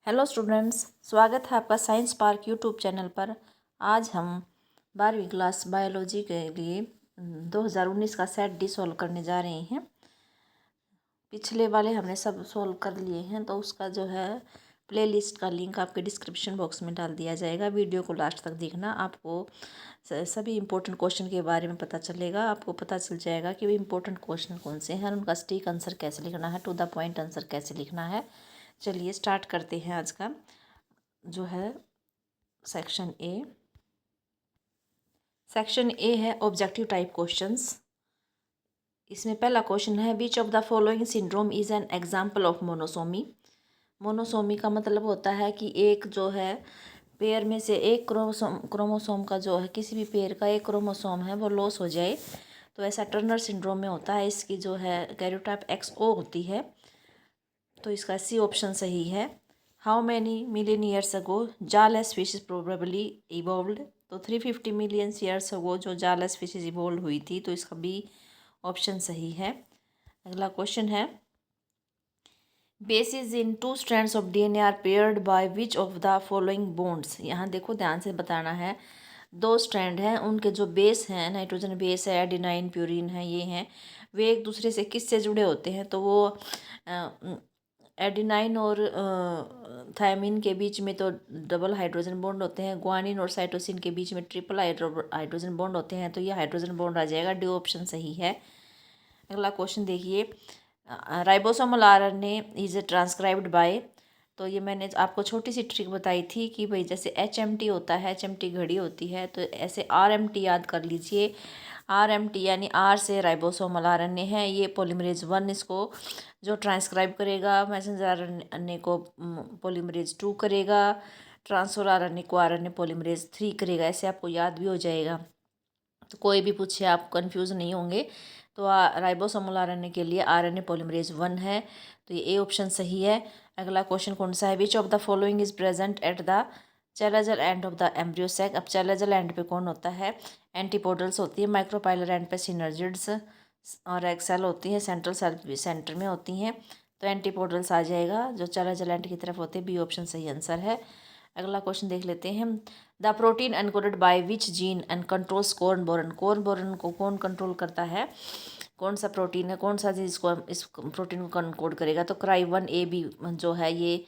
Hello students, स्वागत है आपका साइंस पार्क यूट्यूब चैनल पर। आज हम 12वीं क्लास बायोलॉजी के लिए 2019 का सेट डी सॉल्व करने जा रहे हैं। पिछले वाले हमने सब सॉल्व कर लिए हैं, तो उसका जो है प्लेलिस्ट का लिंक आपके डिस्क्रिप्शन बॉक्स में डाल दिया जाएगा। वीडियो को लास्ट तक देखना, आपको सभी इंपॉर्टेंट क्वेश्चन के बारे में पता चलेगा। आपको पता चल जाएगा कि वो इंपॉर्टेंट क्वेश्चन कौन से हैं, उनका सटीक आंसर कैसे लिखना है, टू द पॉइंट आंसर कैसे लिखना है। चलिए स्टार्ट करते हैं आज का जो है सेक्शन ए। सेक्शन ए है ऑब्जेक्टिव टाइप क्वेश्चंस। इसमें पहला क्वेश्चन है, which of the following syndrome is an example of monosomy. Monosomy का मतलब होता है कि एक जो है पेयर में से एक क्रोमोसोम का जो है, किसी भी पेयर का एक क्रोमोसोम है वो लॉस हो जाए, तो ऐसा टर्नर सिंड्रोम में होता है। इसकी जो है कैरियोटाइप XO होती है, तो इसका सी ऑप्शन सही है। How many million years ago जाल स्पीशीज प्रोबेबली इवॉल्व्ड, तो 350 मिलियन ईयर्स अगो जो जाल स्पीशीज इवॉल्व हुई थी, तो इसका बी ऑप्शन सही है। अगला क्वेश्चन है, bases in two strands of DNA are paired by which of the following bonds. यहाँ देखो ध्यान से बताना है, दो स्ट्रैंड हैं, उनके जो बेस हैं, नाइट्रोजन बेस है, एडेनाइन प्यूरिन है, ये हैं, वे एक दूसरे से किससे जुड़े होते हैं, तो वो एडेनाइन और थायमिन के बीच में तो डबल हाइड्रोजन बॉन्ड होते हैं, ग्वानिन और साइटोसिन के बीच में ट्रिपल हाइड्रोजन बॉन्ड होते हैं, तो ये हाइड्रोजन बॉन्ड आ जाएगा, डी ऑप्शन सही है। अगला क्वेश्चन देखिए, ribosomal RNA is transcribed by, तो ये मैंने आपको छोटी सी ट्रिक बताई थी कि भाई जैसे HMT होता है, HMT घड़ी होती है, तो ऐसे RMT याद कर लीजिए। RMT यानी R से राइबोसोमल RNA है, ये पोलीमरेज 1 इसको जो ट्रांसक्राइब करेगा, मैसेंजर RNA को पोलीमरेज 2 करेगा, ट्रांसफर RNA को RNA पोलीमरेज 3 करेगा। ऐसे आपको याद भी हो जाएगा, तो कोई भी पूछे आप कंफ्यूज नहीं होंगे। तो राइबोसोमल RNA के लिए RNA पोलीमरेज 1 है, तो ये ए ऑप्शन सही है। अगला क्वेश्चन कौन सा है, which of the following is present at the chalazal end of the embryo sac. अब चैलेजल एंड पे कौन होता है, एंटीपोडल्स होती है, माइक्रोपाइलर एंड पे सिनर्जिड्स और एग सेल होती है, सेंट्रल सेल सेंटर में होती हैं, तो एंटीपोडल्स आ जाएगा जो चैलेजल एंड की तरफ होते हैं, बी ऑप्शन सही आंसर है। अगला क्वेश्चन देख लेते हैं, the protein encoded by which gene and controls corn boron. Corn boron को कौन कंट्रोल करता है, कौन सा प्रोटीन है, कौन सा जीन इसको इस प्रोटीन को एनकोड करेगा, तो CRY1AB जो है ये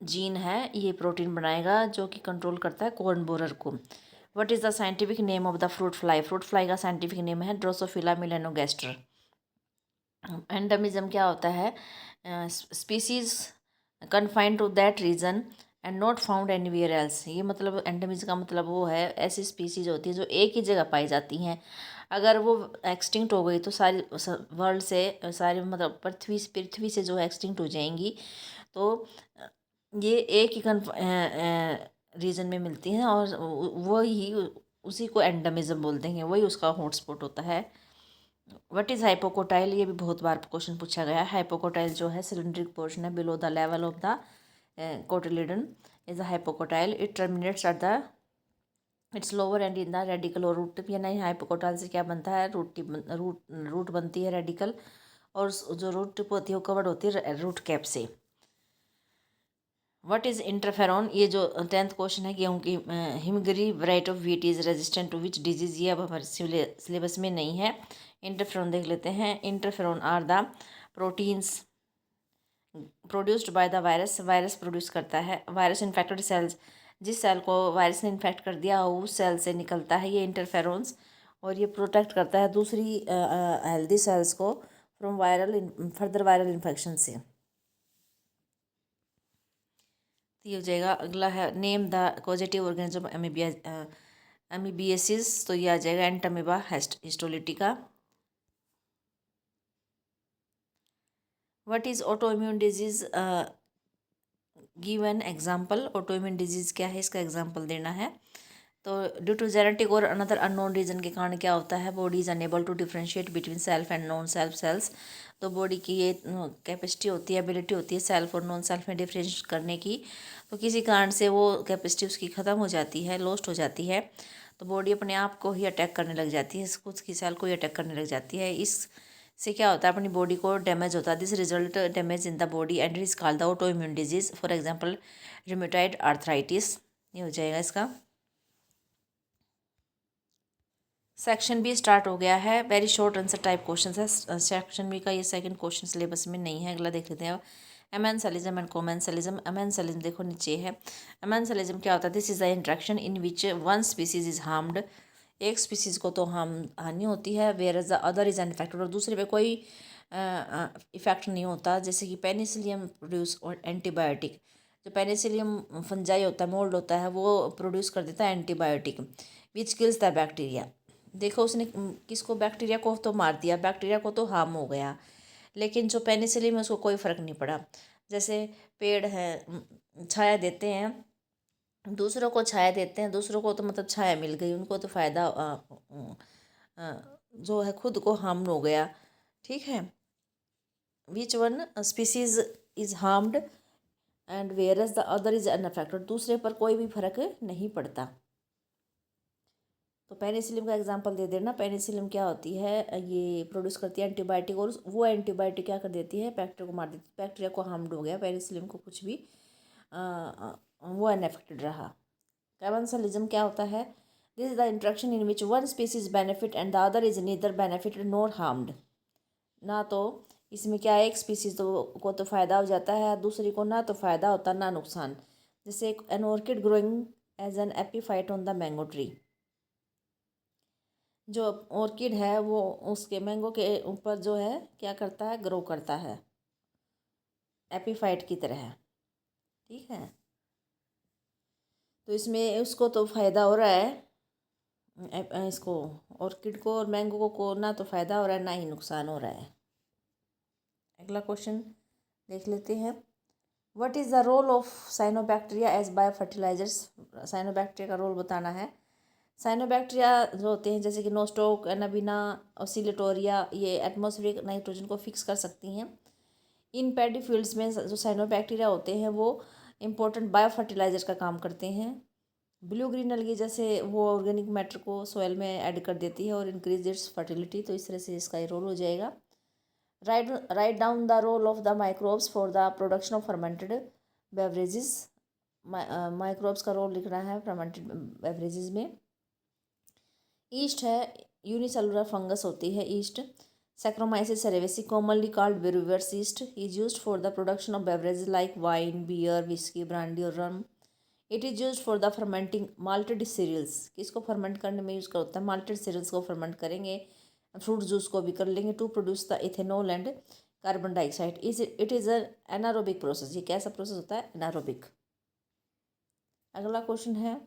जीन है, ये प्रोटीन बनाएगा जो कि कंट्रोल करता है कोर्न बोरर को। What is the scientific name of the fruit fly. Fruit fly का साइंटिफिक नेम है ड्रोसोफिला मेलानोगास्टर। एंडेमिज्म क्या होता है, species confined to that region and not found anywhere else. ये मतलब एंडेमिज्म का मतलब वो है, ऐसी स्पीसीज होती है जो एक ही जगह पाई जाती हैं, अगर वो एक्सटिंक्ट हो गई तो सारी वर्ल्ड से, सारी मतलब पृथ्वी से जो है एक्सटिंक्ट हो जाएंगी। तो ये एक ही रीजन में मिलती हैं, और वही उसी को एंडेमिज्म बोलते हैं, वही उसका हॉटस्पॉट होता है। व्हाट इज़ हाइपोकोटाइल, ये भी बहुत बार क्वेश्चन पूछा गया है। हाइपोकोटाइल जो है सिलेंड्रिक पोर्शन है below the level of the cotyledon is a hypocotyl, it terminates at the it's lower and in the radical और रूट टिप। या नहीं, हाइपोकोटाइल से क्या बनता है, रूट बनती है रेडिकल, और जो रूट टिप होती है वो कवर्ड होती है रूट कैप से। व्हाट इज़ इंटरफेरॉन, ये जो 10th क्वेश्चन है, गेहूँ की Himgiri variety of wheat is resistant to which disease, ये अब हमारे सिलेबस में नहीं है। इंटरफेरॉन देख लेते हैं, interferon are the proteins produced by the virus, virus produce करता है, वायरस इन्फेक्टेड सेल्स, जिस सेल को वायरस ने इन्फेक्ट कर दिया हो उस सेल से निकलता है ये इंटरफेरॉन्स, और ये प्रोटेक्ट करता है दूसरी हेल्दी सेल्स को फ्रॉम फर्दर वायरल इन्फेक्शन से। तो ये हो जाएगा। अगला है, name the causative organism amoebiasis, तो ये आ जाएगा entamoeba histolytica. What is autoimmune disease, give an example. Autoimmune disease क्या है, इसका एग्जाम्पल देना है। तो ड्यू टू जेनेटिक और अनदर अननोन रीजन के कारण क्या होता है, body is unable to differentiate between self and non self cells. तो बॉडी की ये कैपेसिटी होती है, एबिलिटी होती है सेल्फ और नॉन सेल्फ में डिफ्रेंशिएट करने की, तो किसी कारण से वो कैपेसिटी उसकी ख़त्म हो जाती है, लॉस्ट हो जाती है, तो बॉडी अपने आप को ही अटैक करने लग जाती है, खुद की सेल को ही अटैक करने लग जाती है। इस से क्या होता है, अपनी बॉडी को डैमेज होता है। This result damage in the body and it is called the auto immune disease, for example rheumatoid arthritis. ये हो जाएगा इसका। सेक्शन बी स्टार्ट हो गया है। Very short answer type question है सेक्शन बी का। ये सेकंड क्वेश्चन सिलेबस में नहीं है। अगला देख लेते हैं एमेंसलिज्म एंड कोमेंसलिज्म। एमेंसलिज्म देखो नीचे है। एमेंसलिज्म क्या होता है, this is the interaction in which one species is harmed, एक स्पीसीज को तो हानि होती है, whereas the other is unaffected, और दूसरे पे कोई इफेक्ट नहीं होता। जैसे कि पेनिसिलियम प्रोड्यूस एंटीबायोटिक, जो पेनिसिलियम फंजाई होता है, मोल्ड होता है, वो प्रोड्यूस कर देता है antibiotic which kills the bacteria. देखो उसने किसको, बैक्टीरिया को तो मार दिया, बैक्टीरिया को तो हार्म हो गया, लेकिन जो पेनिसिलिन में उसको कोई फ़र्क नहीं पड़ा। जैसे पेड़ हैं, छाया देते हैं, दूसरों को छाया देते हैं, दूसरों को तो मतलब छाया मिल गई, उनको तो फ़ायदा जो है खुद को हार्म हो गया। ठीक है, which one species is harmed and whereas the other is unaffected, दूसरे पर कोई भी फर्क नहीं पड़ता। तो पेनिसिलिन का एग्जांपल दे देना। पेनिसिलिन क्या होती है, ये प्रोड्यूस करती है एंटीबायोटिक, और वो एंटीबायोटिक क्या कर देती है, बैक्टीरिया को मार देती है। बैक्टीरिया को हार्म्ड हो गया, पेनिसिलिन को कुछ भी वो अनएफेक्टेड रहा। कैमेंसलिज्म क्या होता है, this is the interaction in which one species benefit and the other is neither benefited nor harmed. ना तो इसमें क्या है, एक स्पीसीज को तो फ़ायदा हो जाता है, दूसरी को ना तो फ़ायदा होता ना नुकसान। जैसे an orchid growing as an epiphyte on the mango tree, जो ऑर्किड है वो उसके मैंगो के ऊपर जो है क्या करता है, ग्रो करता है एपीफाइट की तरह। ठीक है, तो इसमें उसको तो फ़ायदा हो रहा है, इसको ऑर्किड को और मैंगो को ना तो फ़ायदा हो रहा है ना ही नुकसान हो रहा है। अगला क्वेश्चन देख लेते हैं। What is the role of cyanobacteria as bio fertilizers. Cyanobacteria का रोल बताना है। साइनोबैक्टीरिया जो होते हैं जैसे कि नोस्टोक, एनाबिना, ऑसिलेटोरिया, ये एटमॉस्फेरिक नाइट्रोजन को फिक्स कर सकती हैं। इन पैडी फील्ड्स में जो साइनोबैक्टीरिया होते हैं वो इम्पोर्टेंट बायो फर्टिलाइजर का काम करते हैं। ब्लू ग्रीन अलगी जैसे वो ऑर्गेनिक मैटर को सॉइल में ऐड कर देती है और इंक्रीज इट्स फर्टिलिटी, तो इस तरह से इसका ये रोल हो जाएगा। Write down the role of the microbes for the production of fermented beverages. Microbes का रोल लिखना है फर्मेंटेड बेवरेजेस में। ईस्ट है, यूनिसेलुलर फंगस होती है yeast. Saccharomyces cerevisiae, commonly called Brewer's yeast, is used for the production of beverages like wine, beer, whiskey, brandy और rum. It is used for the fermenting malted cereals. किसको ferment करने में use करता है, malted cereals को ferment करेंगे, fruit juice को भी कर लेंगे, to produce the ethanol and carbon dioxide. It is a anaerobic process. ये कैसा प्रोसेस होता है, एनारोबिक। अगला क्वेश्चन है,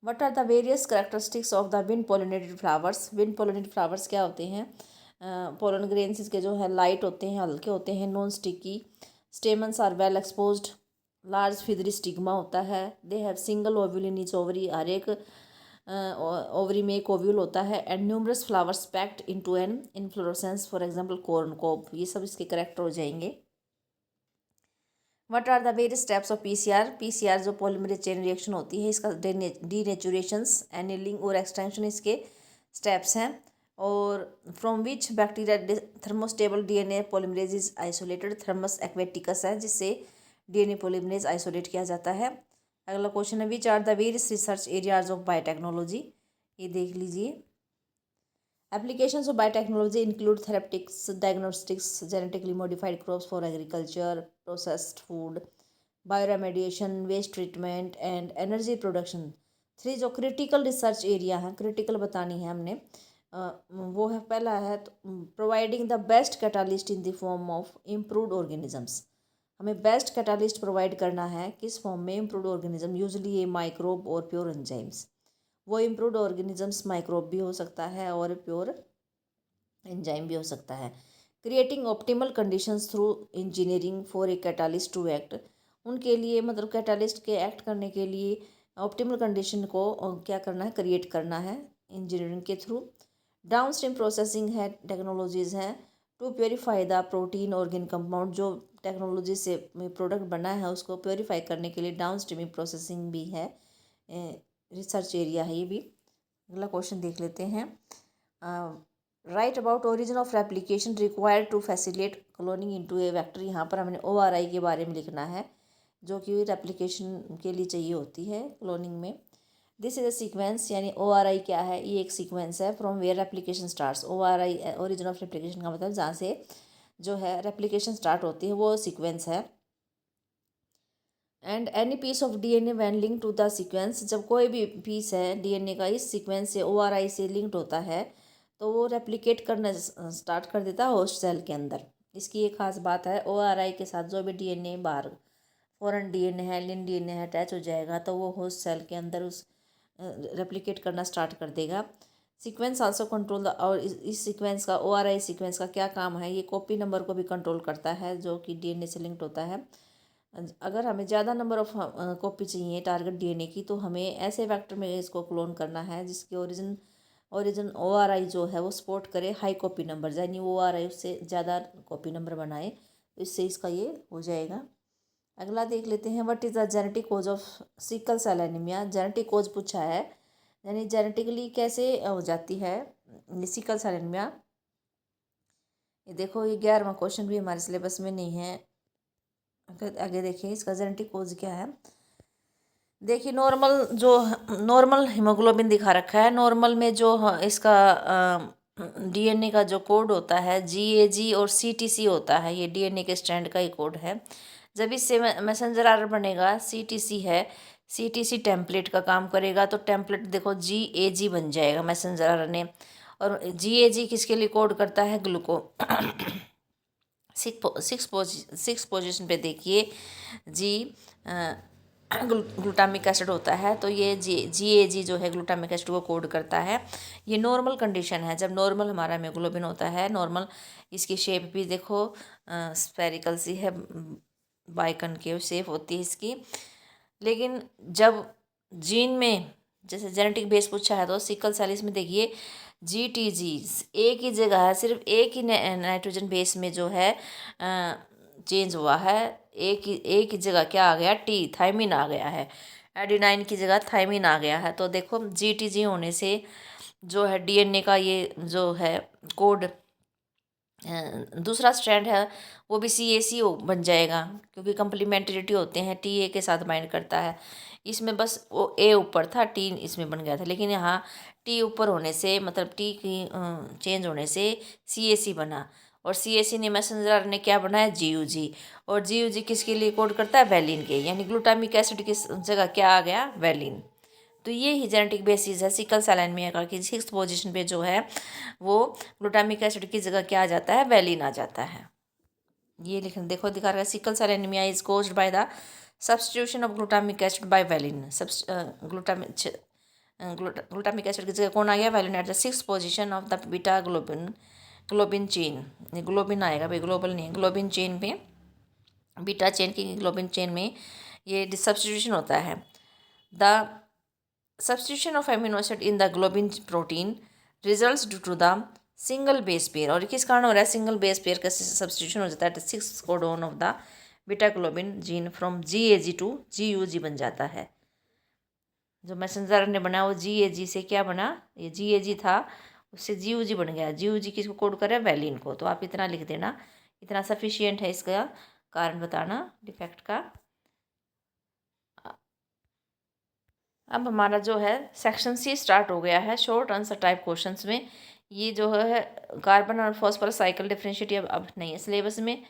what are the various characteristics of the wind pollinated flowers. Wind pollinated flowers क्या होते हैं, पोलन ग्रेन्स इसके जो है लाइट होते हैं, हल्के होते हैं, non sticky. Stamens are well exposed, large feathery stigma होता है। They have single ovule in each ovary, हर एक ओवरी में एक ओव्यूल होता है। And numerous flowers packed into an inflorescence, for example corn cob. ये सब इसके करेक्टर हो जाएंगे। What are the various types of PCR. PCR जो पॉलीमरेज चेन रिएक्शन होती है, इसका डीनेचुरेशंस, एनिलिंग और एक्सटेंशन इसके स्टेप्स हैं। और from which bacteria thermostable DNA polymerase is isolated. Thermus aquaticus है जिससे डीएनए पॉलीमरेज आइसोलेट किया जाता है। अगला क्वेश्चन है, which are the various research areas of biotechnology. ये देख लीजिए। Applications of biotechnology include therapeutics, diagnostics, genetically modified crops for agriculture, processed food, bioremediation, waste treatment and energy production। Three जो critical research area है, critical बतानी है हमने, वो है पहला है providing the best catalyst in the form of improved organisms. हमें बेस्ट कैटालिस्ट प्रोवाइड करना है किस फॉर्म में, इम्प्रूव्ड ऑर्गेनिज्म, यूजली ये माइक्रोब और प्योर एंजाइम्स। वो इम्प्रूव्ड ऑर्गेनिजम्स माइक्रोब भी हो सकता है और प्योर एंजाइम भी हो सकता है। Creating optimal conditions through engineering for a catalyst to act. उनके लिए मतलब कैटालिस्ट के एक्ट करने के लिए ऑप्टिमल कंडीशन को क्या करना है, क्रिएट करना है इंजीनियरिंग के थ्रू। डाउन स्ट्रीम प्रोसेसिंग है, टेक्नोलॉजीज़ हैं to purify the protein organ compound. जो टेक्नोलॉजी से प्रोडक्ट बना है उसको प्योरीफाई करने के लिए डाउन स्ट्रीमिंग प्रोसेसिंग भी है, रिसर्च एरिया है ये भी। अगला क्वेश्चन देख लेते हैं। Write about origin of replication required to facilitate cloning into a vector. यहाँ पर हमने ORI के बारे में लिखना है, जो कि रेप्लिकेशन के लिए चाहिए होती है क्लोनिंग में। दिस इज अ सीक्वेंस, यानी ORI क्या है, ये एक सीक्वेंस है from where replication starts. ORI origin of replication का मतलब जहाँ से जो है रेप्लिकेशन स्टार्ट होती है वो सीक्वेंस है। And any piece of DNA when link to the sequence, जब कोई भी पीस है DNA का इस सीक्वेंस से ORI से लिंक्ड होता है तो वो रेप्लिकेट करना स्टार्ट कर देता है होस्ट सेल के अंदर। इसकी एक खास बात है, ORI के साथ जो भी DNA बाहर फॉरेन DNA है, लिन DNA है, अटैच हो जाएगा तो वो होस्ट सेल के अंदर उस रेप्लिकेट करना स्टार्ट कर देगा। सीक्वेंस आल्सो कंट्रोल द, और इस सीक्वेंस का ORI सीक्वेंस का क्या काम है, ये कॉपी नंबर को भी कंट्रोल करता है जो कि DNA से लिंक्ड होता है। अगर हमें ज़्यादा नंबर ऑफ कॉपी चाहिए टारगेट DNA की, तो हमें ऐसे वेक्टर में इसको क्लोन करना है जिसकी ओरिजिन ORI जो है वो सपोर्ट करे हाई कॉपी नंबर, यानी ORI उससे ज़्यादा कॉपी नंबर बनाए, तो इससे इसका ये हो जाएगा। अगला देख लेते हैं, what is the genetic cause of sickle cell anaemia. Genetic cause पूछा है, यानी जेनेटिकली कैसे हो जाती है सिकल सेल एनीमिया। ये देखो, ये 11वां क्वेश्चन भी हमारे सिलेबस में नहीं है। आगे देखिए इसका जेनेटिक कोज क्या है। देखिए, नॉर्मल हीमोग्लोबिन दिखा रखा है। नॉर्मल में जो इसका DNA का जो कोड होता है GAG और CTC होता है, ये DNA के स्ट्रैंड का ही कोड है। जब इससे मैसेंजर आर बनेगा, CTC है, CTC टेम्पलेट का काम करेगा, तो टेम्पलेट देखो GAG बन जाएगा मैसेंजर आरएनए। और GAG किसके लिए कोड करता है, ग्लूको। सिक्स पोजीशन पे देखिए जी ग्लूटामिक एसिड होता है, तो ये GAG जो है ग्लूटामिक एसिड को कोड करता है। ये नॉर्मल कंडीशन है, जब नॉर्मल हमारा हीमोग्लोबिन होता है नॉर्मल। इसकी शेप भी देखो स्फेरिकल सी है, बाइकनकेव शेप होती है इसकी। लेकिन जब जीन में जैसे जेनेटिक बेस पूछा है, तो सिकल सेल इसमें देखिए GTG एक ही जगह है, सिर्फ एक ही नाइट्रोजन बेस में जो है चेंज हुआ है। एक ही जगह क्या आ गया, थायमिन आ गया है। एडिनाइन की जगह थायमिन आ गया है। तो देखो GTG होने से जो है DNA का ये जो है कोड दूसरा स्ट्रैंड है वो भी CAC बन जाएगा, क्योंकि कंप्लीमेंट्रिटी होते हैं, TA के साथ बाइंड करता है। इसमें बस वो A ऊपर था, T इसमें बन गया था, लेकिन यहाँ T ऊपर होने से मतलब T की चेंज होने से CAC बना। और CAC ने मैसेंजर ने क्या बनाया, GUG। और GUG किसके लिए कोड करता है, वैलिन के, यानी ग्लूटामिक एसिड की जगह क्या आ गया, वैलिन। तो ये ही जेनेटिक बेसिस है सिकल सेल एनीमिया का, कि 6th पोजीशन पे जो है वो ग्लूटामिक एसिड की जगह क्या आ जाता है, वैलिन आ जाता है। ये लिखना देखो दिखा रहा है, sickle cell anaemia is caused by the substitution of glutamic acid by valine. Glutamic acid की जगह कौन आ गया, valine at the 6th position of the beta globin chain. Globin आएगा भाई, ग्लोबल नहीं, ग्लोबिन चेन पे, बीटा चेन की ग्लोबिन चेन में ये सब्स्टिट्यूशन होता है। The substitution of amino acid in the globin protein results due to the single base pair। और किस कारण हो रहा है, सिंगल बेस पेयर का सब्सटीट्यूशन हो जाता है 6th codon of the beta globin gene from GAG to GUG बन जाता है। जो मैसेंजर ने बना वो GAG से क्या बना, ये GAG था, उससे GUG बन गया। GUG किसको कोड करे, वैलिन को। तो आप इतना लिख देना, इतना सफिशियंट है इसका कारण बताना डिफेक्ट का। अब हमारा जो है सेक्शन C स्टार्ट हो गया है, शॉर्ट आंसर टाइप क्वेश्चंस में। ये जो है कार्बन और फॉस्फोरस साइकिल डिफरेंशिएट अब नहीं है सिलेबस में।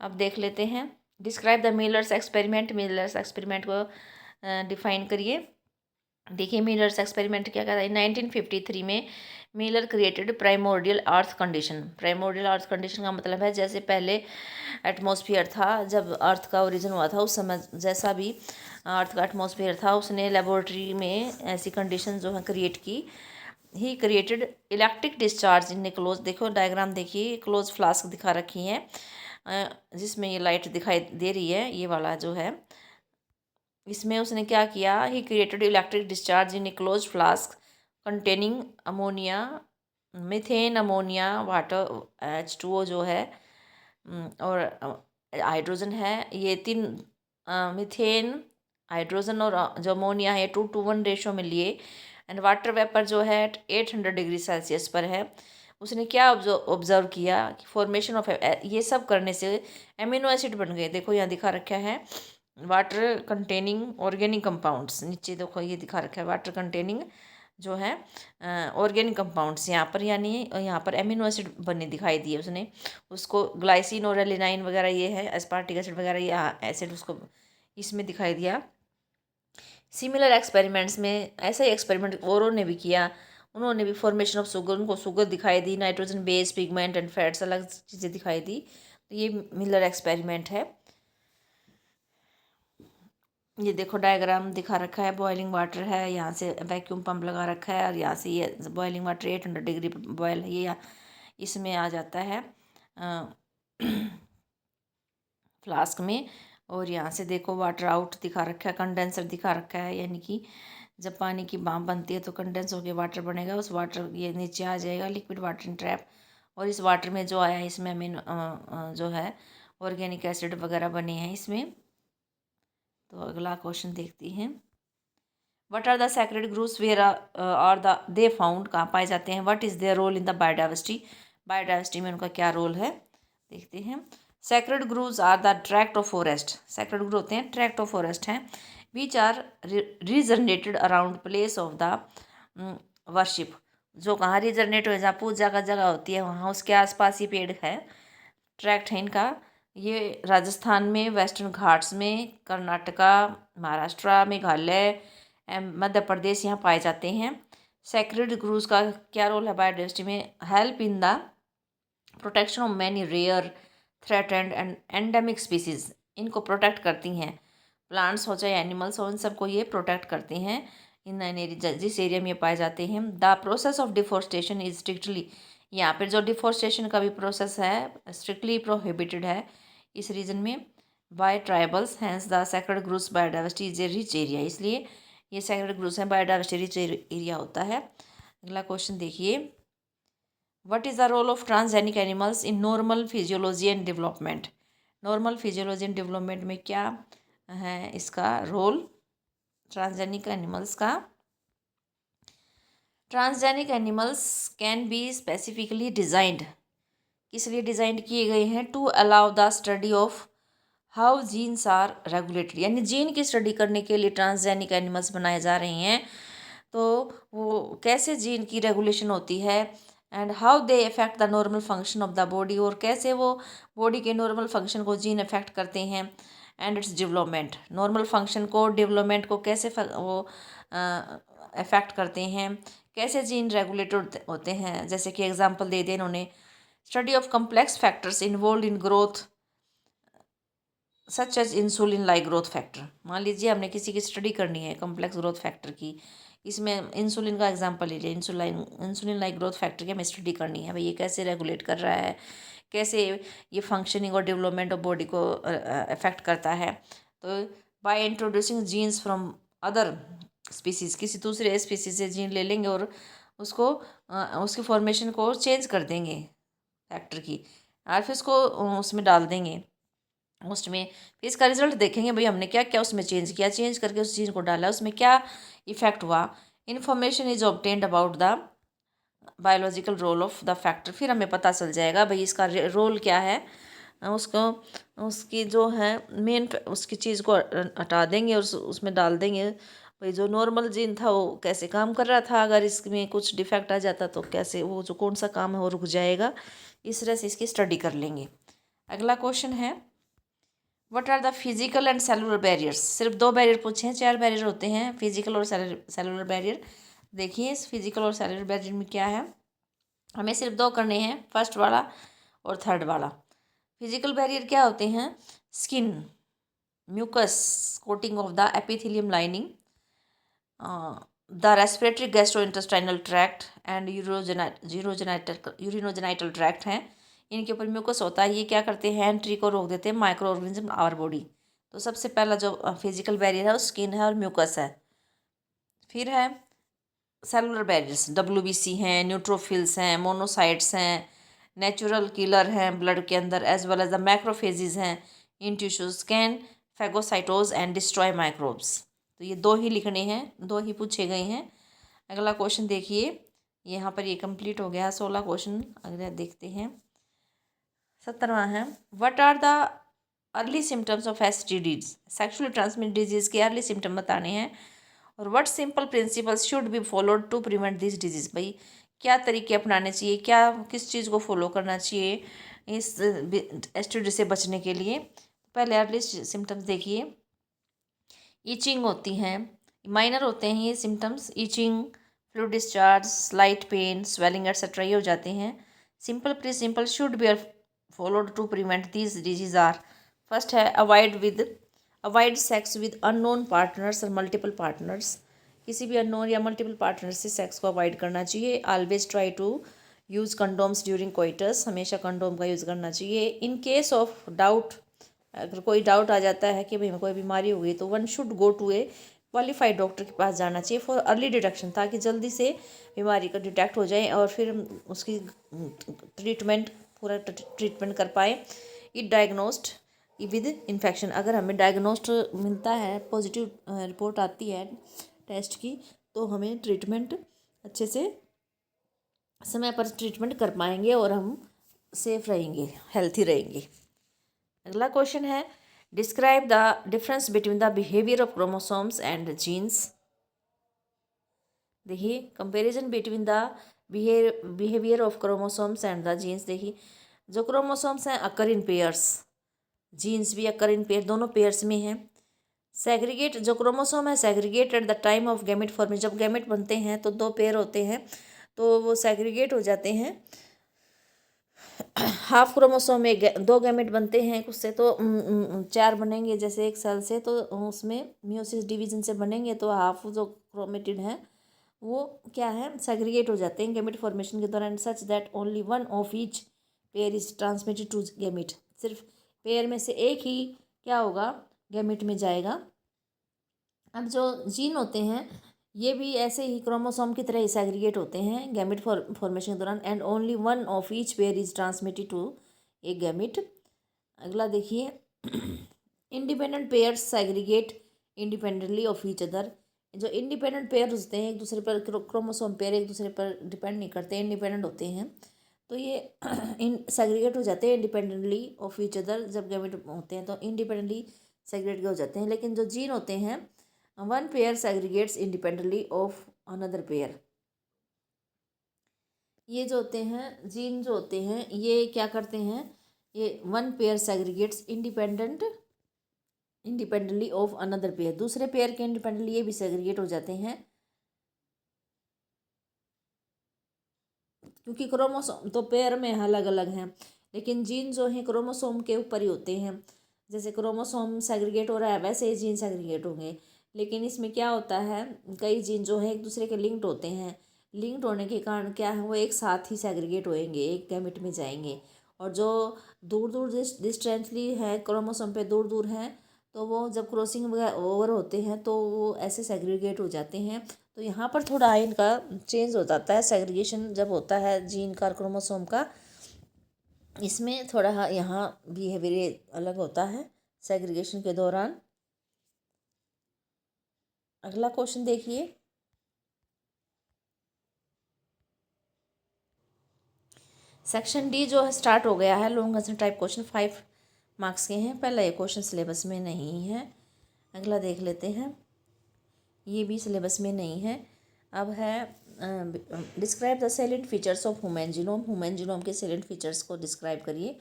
अब देख लेते हैं, describe the millers experiment. Millers experiment को डिफाइन करिए। देखिए मिलर्स एक्सपेरिमेंट क्या कहता है, 1953 में मिलर क्रिएटेड प्राइमोर्डियल अर्थ कंडीशन। प्राइमोर्डियल अर्थ कंडीशन का मतलब है जैसे पहले एटमॉस्फेयर था, जब अर्थ का ओरिजिन हुआ था उस समय जैसा भी अर्थ का एटमॉस्फेयर था, उसने लेबोरेटरी में ऐसी कंडीशन जो है क्रिएट की। He created electric discharge in A close, देखो डायग्राम देखिए, क्लोज फ्लास्क दिखा रखी है जिसमें ये लाइट दिखाई दे रही है, ये वाला जो है, इसमें उसने क्या किया, he created electric discharge in A close flask containing ammonia, methane, ammonia, water, H2O जो है, और हाइड्रोजन है। ये तीन मीथेन, हाइड्रोजन और जो अमोनिया है 2:1 रेशो में लिए। एंड वाटर वेपर जो है 800 डिग्री सेल्सियस पर है, उसने क्या ऑब्जर्व किया कि फॉर्मेशन ऑफ ये सब करने से एमिनो एसिड बन गए। देखो यहाँ दिखा रखा है वाटर कंटेनिंग ऑर्गेनिक कंपाउंड्स, नीचे देखो ये दिखा रखा है वाटर कंटेनिंग जो है ऑर्गेनिक कंपाउंड्स यहाँ पर, यानी यहाँ पर एमिनो एसिड बने दिखाई दिए उसने। उसको ग्लाइसिन और एलिनाइन वगैरह ये है, एस्पार्टिक एसिड वगैरह ये एसिड उसको इसमें दिखाई दिया। सिमिलर एक्सपेरिमेंट्स में ऐसा ही एक्सपेरिमेंट औरों ने भी किया, उन्होंने भी फॉर्मेशन ऑफ शुगर, उनको शुगर दिखाई दी, nitrogen base pigment and fats अलग चीज़ें दिखाई दी। तो ये मिलर एक्सपेरिमेंट है। ये देखो डायग्राम दिखा रखा है, बॉइलिंग वाटर है, यहाँ से वैक्यूम पंप लगा रखा है और यहाँ से ये बॉइलिंग वाटर 800 डिग्री बॉयल है, ये इसमें आ जाता है फ्लास्क में। और यहाँ से देखो वाटर आउट दिखा रखा है, कंडेंसर दिखा रखा है, यानी कि जब पानी की बाम बनती है तो कंडेंस होकर वाटर बनेगा, उस वाटर ये नीचे आ जाएगा लिक्विड वाटर इन ट्रैप। और इस वाटर में जो आया है इसमें जो है ऑर्गेनिक एसिड वगैरह बने हैं इसमें। तो अगला क्वेश्चन देखती हैं, what are the sacred groups where are the they found, कहाँ पाए जाते हैं, what is their role in the biodiversity, biodiversity में उनका क्या रोल है, देखते हैं। Sacred groups are the tract of forest, sacred group होते हैं ट्रैक्ट ऑफ फॉरेस्ट हैं, which are regenerated around place of the worship, जो कहाँ रीजनरेट हो जहाँ पूजा का जगह होती है वहाँ उसके आसपास ही पेड़ है, ट्रैक्ट है इनका। ये राजस्थान में, वेस्टर्न घाट्स में, कर्नाटका, महाराष्ट्र, मेघालय, मध्य प्रदेश यहाँ पाए जाते हैं। सैक्रेड ग्रुप्स का क्या रोल है बायोडाइवर्सिटी में, help in the protection of many rare threatened and endemic species, इनको प्रोटेक्ट करती हैं, प्लांट्स हो चाहे एनिमल्स हो, इन सबको ये प्रोटेक्ट करते हैं इन जिस एरिया में ये पाए जाते हैं। The process of deforestation is strictly, यहाँ पर जो डिफोरेस्टेशन का भी प्रोसेस है स्ट्रिक्टली प्रोहिबिटेड है इस रीजन में by tribals, hence the sacred groups biodiversity is a rich area, इसलिए ये सैक्रेड ग्रुप्स हैं, बायोडाइवर्सिटी रिच एरिया होता है। अगला क्वेश्चन देखिए, what is the role of transgenic animals in normal physiology and development, normal physiology and development में क्या है इसका रोल ट्रांसजेनिक एनिमल्स का। Transgenic animals can be specifically designed, किस लिए डिज़ाइन किए गए हैं, to allow the study of how genes are regulated, यानी जीन की स्टडी करने के लिए ट्रांसजेनिक एनिमल्स बनाए जा रहे हैं, तो वो कैसे जीन की रेगुलेशन होती है, and how they affect the normal function of the body, और कैसे वो बॉडी के नॉर्मल फंक्शन को जीन अफेक्ट करते हैं, and its development, normal function को डेवलपमेंट को कैसे वो अफेक्ट करते हैं, कैसे जीन रेगुलेटेड होते हैं। जैसे कि एग्जांपल दे दें इन्होंने, study of complex factors involve in growth such as insulin like growth factor, मान लीजिए हमने किसी की स्टडी करनी है कम्प्लेक्स ग्रोथ फैक्टर की, इसमें इंसुलिन का एग्जांपल लीजिए, इंसुलिन लाइक ग्रोथ फैक्टर की हमें स्टडी करनी है, भाई ये कैसे रेगुलेट कर रहा है, कैसे ये फंक्शनिंग और डेवलपमेंट ऑफ बॉडी को अफेक्ट करता है। तो by introducing genes from other species, किसी दूसरे स्पीसीज से जीन ले लेंगे और उसको उसकी फॉर्मेशन को चेंज कर देंगे फैक्टर की, और फिर उसको उसमें डाल देंगे उसमें, फिर इसका रिजल्ट देखेंगे भाई हमने क्या क्या उसमें चेंज किया, चेंज करके उस चीज़ को डाला, उसमें क्या इफेक्ट हुआ। Information is obtained about the biological role of the factor, फिर हमें पता चल जाएगा भाई इसका रोल क्या है, उसको उसकी जो है मेन उसकी चीज़ को हटा देंगे और उसमें डाल देंगे, भाई जो नॉर्मल जीन था वो कैसे काम कर रहा था, अगर इसमें कुछ डिफेक्ट आ जाता तो कैसे वो जो कौन सा काम है वो रुक जाएगा, इस तरह से इसकी स्टडी कर लेंगे। अगला क्वेश्चन है, what are the physical and cellular barriers, सिर्फ 2 बैरियर पूछे हैं, 4 बैरियर होते हैं, फिजिकल और सेलुलर बैरियर। देखिए इस फिजिकल और सेलुलर बैरियर में क्या है, हमें सिर्फ 2 करने हैं, फर्स्ट वाला और थर्ड वाला। फिजिकल बैरियर क्या होते हैं, skin, mucus coating of the epithelium lining, the respiratory gastrointestinal tract and urinogenital tract हैं, इनके ऊपर म्यूकस होता है, ये क्या करते हैं एंट्री को रोक देते हैं माइक्रो ऑर्गेनिज्म आवर बॉडी। तो सबसे पहला जो फिजिकल बैरियर है वो स्किन है और म्यूकस है। फिर है सेलुलर बैरियर्स, WBC हैं, न्यूट्रोफिल्स हैं, मोनोसाइट्स हैं, नेचुरल किलर हैं ब्लड के अंदर, as well as the macrophages हैं in tissues, can phagocytose and destroy microbes. तो ये 2 ही लिखने हैं, 2 ही पूछे गए हैं। अगला क्वेश्चन देखिए, यहाँ पर ये कंप्लीट हो गया 16 क्वेश्चन। अगले देखते हैं 17वां है, what are the early symptoms of STDs, sexually transmitted disease के अर्ली सिम्टम बताने हैं। और what simple principles should be followed to prevent this disease, भाई क्या तरीके अपनाने चाहिए, क्या किस चीज़ को फॉलो करना चाहिए इस STD से बचने के लिए। पहले अर्ली सिम्टम्स देखिए, ईचिंग होती हैं, माइनर होते हैं ये symptoms, itching, fluid discharge, slight pain, swelling etcetera ये हो जाते हैं। Simple principle should be followed to prevent these disease are, first है avoid sex with unknown partners और मल्टीपल पार्टनर्स, किसी भी अननोन या मल्टीपल पार्टनर से सेक्स को अवॉइड करना चाहिए। Always try to use condoms during coitus, हमेशा कंडोम का यूज़ करना चाहिए। इन केस ऑफ डाउट, अगर कोई डाउट आ जाता है कि भाई में कोई बीमारी हो गई, तो one should go to a qualified doctor के पास जाना चाहिए फॉर अर्ली डिटेक्शन, ताकि जल्दी से बीमारी का डिटेक्ट हो जाए और फिर उसकी ट्रीटमेंट, पूरा ट्रीटमेंट कर पाए। इट डायग्नोस्ड विद इन्फेक्शन, अगर हमें डायग्नोस्ट मिलता है, पॉजिटिव रिपोर्ट आती है टेस्ट की, तो हमें ट्रीटमेंट अच्छे से समय पर ट्रीटमेंट कर पाएंगे और हम सेफ रहेंगे, हेल्थी रहेंगे। अगला क्वेश्चन है, describe the difference between the behaviour of chromosomes and genes. देखिए comparison between the behaviour of chromosomes and the genes. देखिए जो क्रोमोसोम्स हैं अकर इन पेयर्स, जीन्स भी अकर इन पेयर, दोनों पेयर्स में हैं। सेग्रीगेट, जो क्रोमोसोम है segregate at the time of gamete formation, जब गैमेट बनते हैं तो दो पेयर होते हैं तो वो सेग्रीगेट हो जाते हैं। हाफ क्रोमोसोम में दो गैमेट बनते हैं, उससे तो चार बनेंगे, जैसे एक सेल से, तो उसमें मियोसिस डिवीजन से बनेंगे, तो हाफ जो क्रोमेटिड है वो क्या है, सेग्रीगेट हो जाते हैं गैमेट फॉर्मेशन के दौरान, such that only one of each pair is transmitted to gamete, सिर्फ पेयर में से एक ही क्या होगा, गैमेट में जाएगा। अब जो जीन होते हैं ये भी ऐसे ही क्रोमोसोम की तरह ही सेग्रीगेट होते हैं गैमेट फॉर्मेशन के दौरान, and only one of each pair is transmitted to a gamete. अगला देखिए, independent pairs segregate independently of each other, जो इंडिपेंडेंट पेयर होते हैं एक दूसरे पर, क्रोमोसोम पेयर एक दूसरे पर डिपेंड नहीं करते, इंडिपेंडेंट होते हैं, तो ये इन सेग्रीगेट हो जाते हैं इंडिपेंडेंटली ऑफ ईच अदर, जब गैमेट होते हैं तो इंडिपेंडेंटली सेग्रीगेट हो जाते हैं। लेकिन जो जीन होते हैं one pair segregates independently of another pair, ये जो होते हैं जीन जो होते हैं ये क्या करते हैं, ये one pair segregates independently of another pair, दूसरे पेयर के इंडिपेंडेंटली ये भी सेग्रीगेट हो जाते हैं, क्योंकि क्रोमोसोम तो पेयर में अलग अलग हैं, लेकिन जीन जो हैं क्रोमोसोम के ऊपर ही होते हैं। जैसे क्रोमोसोम सेग्रीगेट हो रहा है वैसे ही जीन सेग्रीगेट होंगे, लेकिन इसमें क्या होता है, कई जीन जो है एक दूसरे के लिंक्ड होते हैं, लिंक्ड होने के कारण क्या है, वो एक साथ ही सेग्रीगेट होएंगे, एक गैमेट में जाएंगे। और जो दूर दूर डिस्टेंसली है, क्रोमोसोम पे दूर दूर हैं, तो वो जब क्रॉसिंग ओवर होते हैं तो वो ऐसे सेग्रीगेट हो जाते हैं। तो यहाँ पर थोड़ा इनका चेंज हो जाता है, सेग्रीगेशन जब होता है जीन का, क्रोमोसोम का, इसमें थोड़ा यहाँ बिहेवियर अलग होता है सेग्रीगेशन के दौरान। अगला क्वेश्चन देखिए, सेक्शन डी जो है स्टार्ट हो गया है, long answer type question 5 marks के हैं। पहला ये क्वेश्चन सिलेबस में नहीं है, अगला देख लेते हैं, ये भी सिलेबस में नहीं है। अब है describe the salient features of human genome, human genome के सेलेंट फीचर्स को डिस्क्राइब करिए।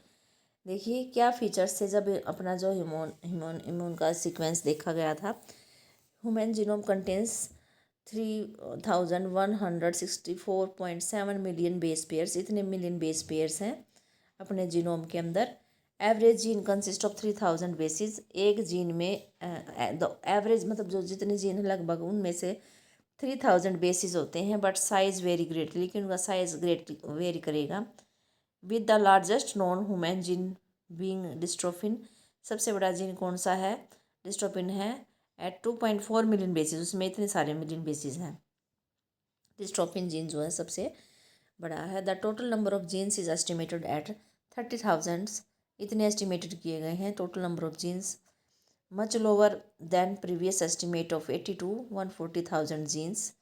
देखिए क्या फीचर्स थे जब अपना जो इम्यून का सीक्वेंस देखा गया था। Human genome contains 3164.7 million base pairs, इतने मिलियन बेस पेयर्स हैं अपने जीनोम के अंदर। Average gene consist of 3000 basis, एक जीन में एवरेज मतलब जो जितने जीन हैं लगभग उनमें से 3000 बेसिस होते हैं, बट साइज़ वेरी ग्रेटली, लेकिन उनका साइज़ ग्रेट वेरी करेगा। With the largest non human gene being dystrophin, सबसे बड़ा जीन कौन सा है, डिस्ट्रोफिन है, एट 2.4 मिलियन बेसिस, उसमें इतने सारे मिलियन बेसिस हैं। डिस्ट्रोफिन जीन जो है सबसे बड़ा है। The total number of genes is estimated at 30,000, इतने एस्टिमेटेड किए गए हैं total number of genes, much lower than previous estimate of 80 to 140,000 genes.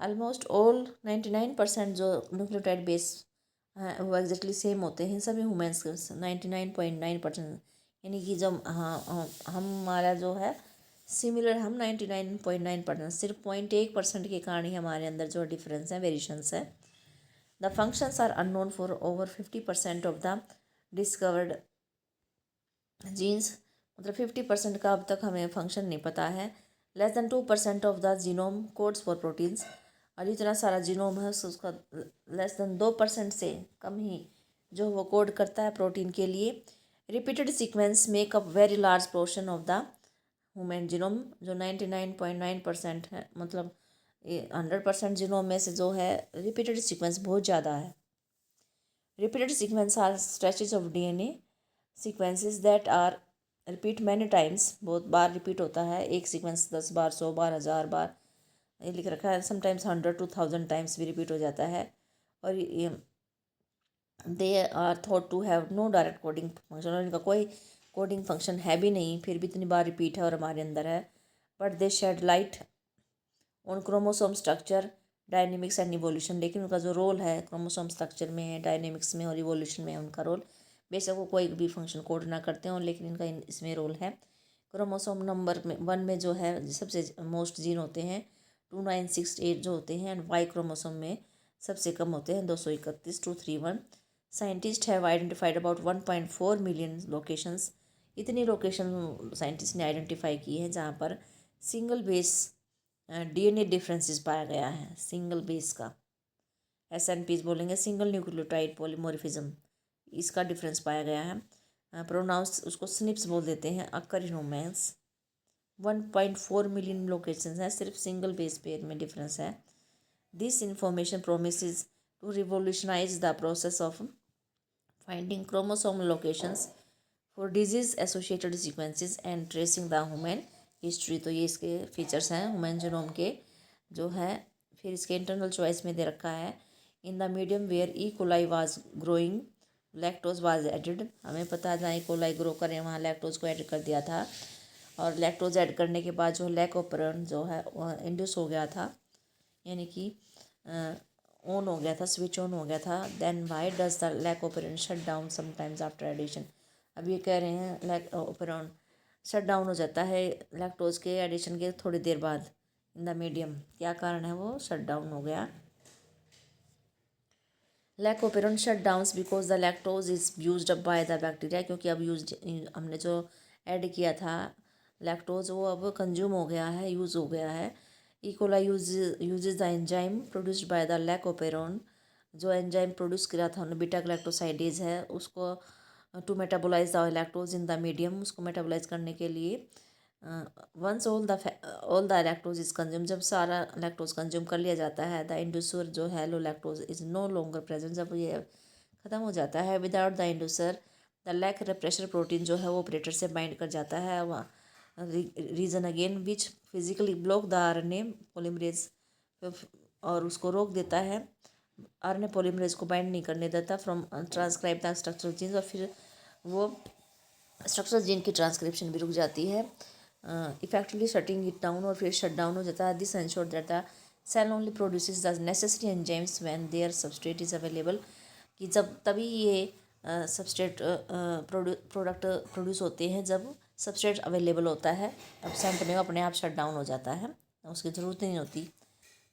Almost all 99% जो न्यूक्लियोटाइड बेस हैं वो एग्जैक्टली सेम होते हैं सभी वुमेंस के 99.9%। यानी कि जब हमारा जो है सिमिलर, हम 99.9%, सिर्फ 0.1% के कारण ही हमारे अंदर जो डिफरेंस है, वेरिएशंस है। The functions are unknown for over 50% of the discovered genes, मतलब 50% का अब तक हमें फंक्शन नहीं पता है। Less than 2% of the genome codes for proteins, और इतना सारा जीनोम है उसका लेस देन 2% से कम ही जो वो कोड करता है प्रोटीन के लिए। Repeated sequence make up very large portion of the human genome, जो 99.9% है, मतलब 100% जीनोम में से जो है रिपीटेड सीक्वेंस बहुत ज़्यादा है। Repeated sequence are stretches of DNA sequences that are repeat many times, बहुत बार रिपीट होता है एक सीक्वेंस, 10 बार, 100 बार, 1000 बार, ये लिख रखा है। समटाइम्स 100 to 1000 टाइम्स भी रिपीट हो जाता है। और they are thought to have no direct coding function, और इनका कोई कोडिंग फंक्शन है भी नहीं, फिर भी इतनी बार रिपीट है और हमारे अंदर है। But they shed light on chromosome structure, dynamics and evolution, लेकिन उनका जो रोल है क्रोमोसोम स्ट्रक्चर में है, डायनेमिक्स में और इवोल्यूशन में है उनका रोल। बेशक वो कोई भी फंक्शन कोड ना करते हों, लेकिन इनका इसमें रोल है। क्रोमोसोम नंबर में 1 में जो है सबसे मोस्ट जीन होते हैं 2968 जो होते हैं, एंड वाई क्रोमोसोम में सबसे कम होते हैं 231 231। Scientist have identified about 1.4 million locations, इतनी लोकेशन साइंटिस्ट ने आइडेंटिफाई की है जहाँ पर सिंगल बेस डीएनए डिफरेंसेस पाया गया है। सिंगल बेस का SNPs बोलेंगे, सिंगल न्यूक्लियोटाइड पॉलीमॉर्फिज्म, इसका डिफरेंस पाया गया है। प्रोनाउंस उसको स्निप्स बोल देते हैं। Occur in humans 1.4 million locations हैं, सिर्फ सिंगल बेस पेयर में डिफरेंस है। This information promises to revolutionise the process of finding chromosomal locations for disease associated sequences and tracing the human history. तो ये इसके फीचर्स हैं ह्यूमन जीनोम के जो है। फिर इसके इंटरनल चॉइस में दे रखा है, in the medium where E coli was growing lactose was added. हमें पता है जहाँ ई कोलाई ग्रो करें वहाँ लैक्टोज को ऐड कर दिया था, और लैक्टोज ऐड करने के बाद जो लैकोपेरॉन जो है वह इंड्यूस हो गया था, यानी कि ऑन हो गया था, स्विच ऑन हो गया था। Then why does the lac operon shut down sometimes after addition. अब ये कह रहे हैं लैकोपेरॉन शट डाउन हो जाता है लैक्टोज के एडिशन के थोड़ी देर बाद इन द मीडियम, क्या कारण है वो शट डाउन हो गया। Lac operon shut downs because the lactose is used up by the bacteria, क्योंकि अब हमने जो ऐड किया था लैक्टोज वो अब कंज्यूम हो गया है, यूज़ हो गया है। E coli uses the enzyme produced by the lac operon, जो एंजाइम प्रोड्यूस किया था उन्होंने बीटा ग्लैक्टोसाइडेज है उसको to metabolise the lactose in the medium, उसको मेटाबोलाइज करने के लिए। Once all the lactose is consume, जब सारा लैक्टोज कंज्यूम कर लिया जाता है, द इंड्यूसर जो है low lactose is no longer present, जब ये ख़त्म हो जाता है। Without the inducer the lac repressor protein जो है वो ऑपरेटर से बाइंड कर जाता है, region again which physically block the RNA polymerase, और उसको रोक देता है, RNA पॉलीमरेज को बाइंड नहीं करने देता from transcribe the structural genes, और फिर वो स्ट्रक्चरल जीन की ट्रांसक्रिप्शन भी रुक जाती है, इफेक्टिवली शटिंग इट डाउन, और फिर शट डाउन हो जाता है। This ensure that the cell only produces the necessary enzymes when their substrate is available, कि जब तभी ये सबस्ट्रेट प्रोडक्ट प्रोड्यूस होते हैं जब सबस्ट्रेट अवेलेबल होता है। एब्सेंट में अपने आप शट डाउन हो जाता है, उसकी ज़रूरत नहीं होती।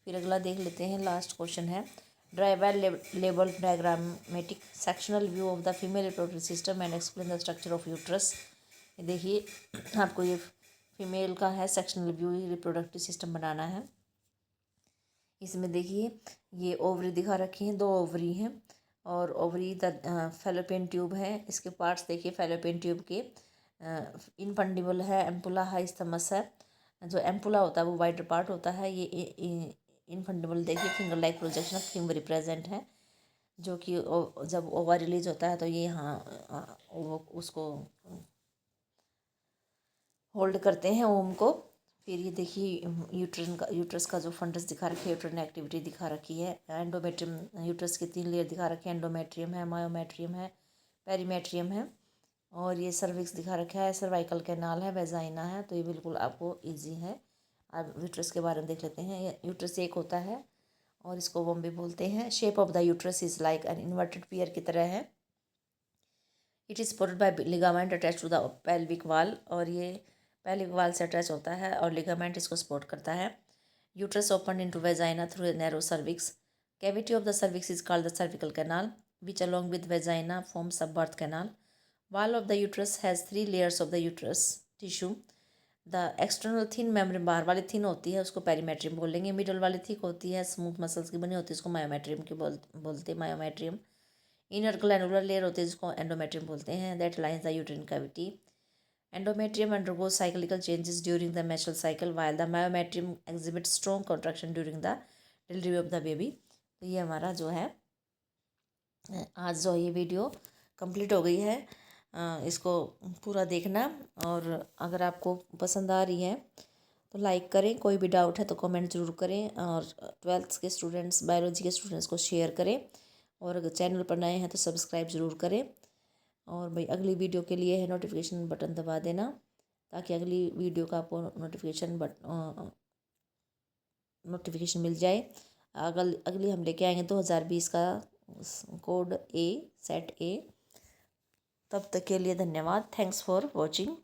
फिर अगला देख लेते हैं, लास्ट क्वेश्चन है, dry well label diagrammatic sectional view of the female reproductive system and explain the structure of uterus. देखिए आपको ये फीमेल का है सेक्शनल व्यू, रिप्रोडक्टिव सिस्टम बनाना है। इसमें देखिए ये ओवरी दिखा रखी हैं, 2 ओवरी हैं, और ओवरी द फैलोपियन ट्यूब है। इसके पार्ट्स देखिए फैलोपियन ट्यूब के, इनफंडिबल है, एम्पुला है, स्थमस है। जो एम्पुला होता है वो वाइडर पार्ट होता है, ये इनफंडिबल देखिए finger like projection of finger present है, जो कि जब ओवा रिलीज होता है तो ये यहाँ वो उसको होल्ड करते हैं ओम को। फिर ये देखिए यूट्रस का जो फंडस दिखा रखी है, यूट्रन एक्टिविटी दिखा रखी है। एंडोमेट्रियम, यूट्रस की 3 लेयर दिखा रखी है, एंडोमेट्रियम है, मायोमेट्रियम है, पेरीमेट्रियम है, और ये सर्विक्स दिखा रखा है, सर्वाइकल कैनाल है, वेजाइना है। तो ये बिल्कुल आपको ईजी है। अब यूट्रस के बारे में देख लेते हैं। यूट्रस एक होता है और इसको वोम भी बोलते हैं। Shape of the uterus is like an inverted pear की तरह है। It is supported by ligament attach to the pelvic wall, और ये पेल्विक वाल से अटैच होता है और लिगामेंट इसको सपोर्ट करता है। Uterus open into vagina through a narrow cervix. Cavity of the cervix is called the cervical canal which along with vagina forms a birth canal. Wall of the uterus has 3 layers of the uterus tissue. The external thin membrane, बाहर वाली thin होती है उसको perimetrium बोलेंगे। Middle वाली thick होती है, smooth muscles की बनी होती है, उसको मायोमेट्रियम की बोलते हैं, मायोमेट्रियम। इनर ग्लैंडुलर लेयर होती है जिसको एंडोमेट्रियम बोलते हैं, that lines the uterine cavity. Endometrium undergoes cyclical changes during the menstrual cycle while the myometrium exhibit strong contraction during the delivery of the baby. तो ये हमारा जो है आज जो ये वीडियो कंप्लीट हो गई है। इसको पूरा देखना, और अगर आपको पसंद आ रही है तो लाइक करें, कोई भी डाउट है तो कमेंट ज़रूर करें, और 12th के स्टूडेंट्स, बायोलॉजी के स्टूडेंट्स को शेयर करें, और अगर चैनल पर नए हैं तो सब्सक्राइब ज़रूर करें। और भाई अगली वीडियो के लिए है नोटिफिकेशन बटन दबा देना ताकि अगली वीडियो का आपको नोटिफिकेशन मिल जाए। अगली हम लेके आएंगे 2020 का कोड ए, सेट ए। तब तक के लिए धन्यवाद। Thanks for watching.